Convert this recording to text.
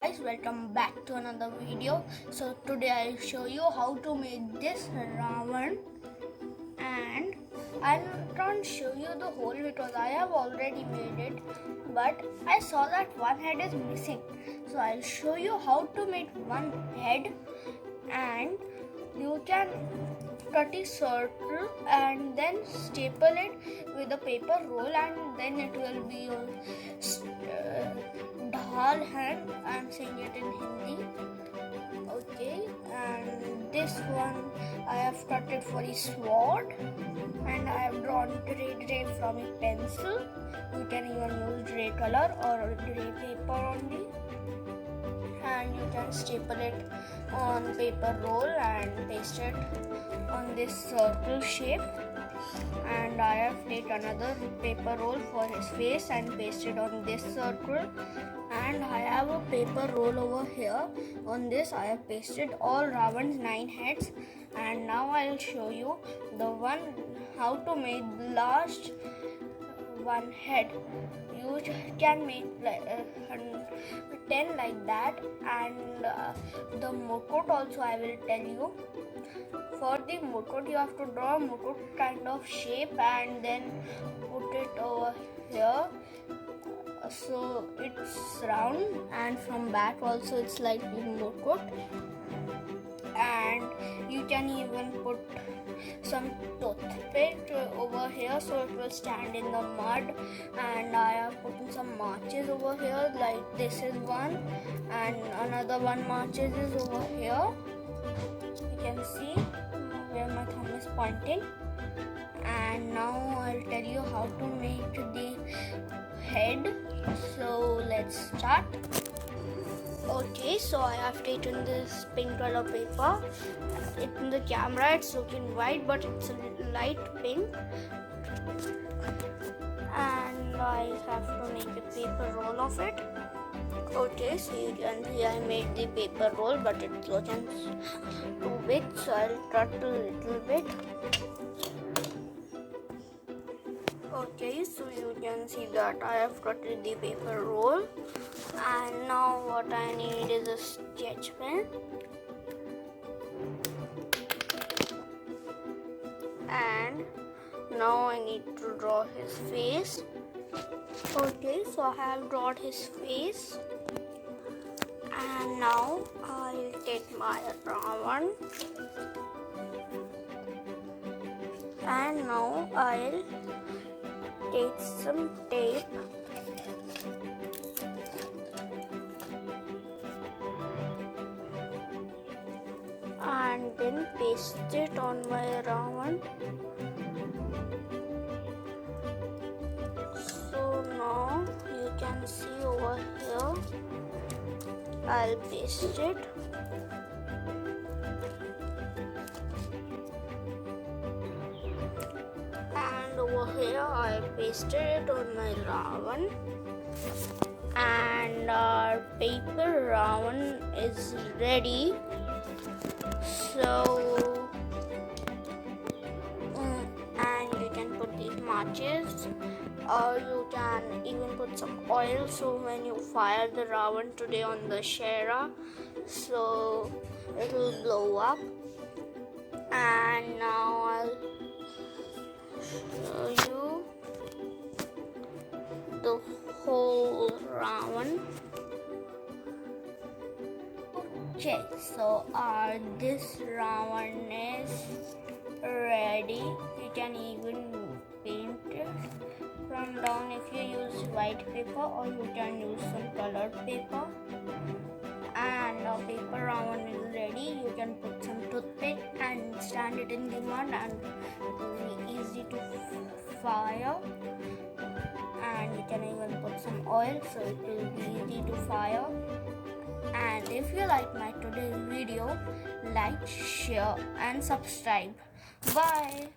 Guys, welcome back to another video. So today I'll show you how to make this Ravana, and I'll not show you the whole because I have already made it, but I saw that one head is missing. So I'll show you how to make one head, and you can cut a circle and then staple it with a paper roll, and then it will be your dhal hand. I'm saying it in Hindi. Okay, and this one I have cut it for a sword, and I have drawn gray from a pencil. You can even use gray color or gray paper only, and you can staple it on paper roll and paste it on this circle shape. And I have made another paper roll for his face and pasted on this circle, and I have a paper roll over here. On this I have pasted all Ravana's 9 heads, and now I'll show you the one how to make the last one head. You can make 10 like that, and the mukut also I will tell you. For the mukut, you have to draw a mukut kind of shape and then put it over here, so it's round, and from back also it's like the mukut. And you can even put some toothpick over here so it will stand in the mud. And I have put some marches over here, like this is one, and another one marches is over here. You can see where my thumb is pointing. And now I'll tell you how to make the head. So let's start. Okay, so I have taken this pink color paper. In the camera it's looking white, but it's a light pink. And I have to make a paper roll of it. Okay, so you can see I made the paper roll, but it's looking too big, so I'll cut a little bit. Okay, so you can see that I have cut the paper roll, and now what I need is a sketch pen. And now I need to draw his face. Okay, so I have drawn his face, and now I'll take my Ravana, and now I'll take some tape and then paste it on my Ravana. So now you can see over here I'll paste it. And over here I pasted it on my Ravana, and our paper Ravana is ready. So and you can put these matches, or you can even put some oil, so when you fire the Ravana today on the Desshara, so it will blow up. And now I'll show you the whole Ravana. Okay, so this Ravana is ready. You can even paint it from down if you use white paper, or you can use some colored paper. And our paper Ravana is ready. You can put some toothpick and stand it in the mud, and it will be easy to fire. And you can even put some oil, so it will be easy to fire. And if you like my today's video, like, share and subscribe. Bye.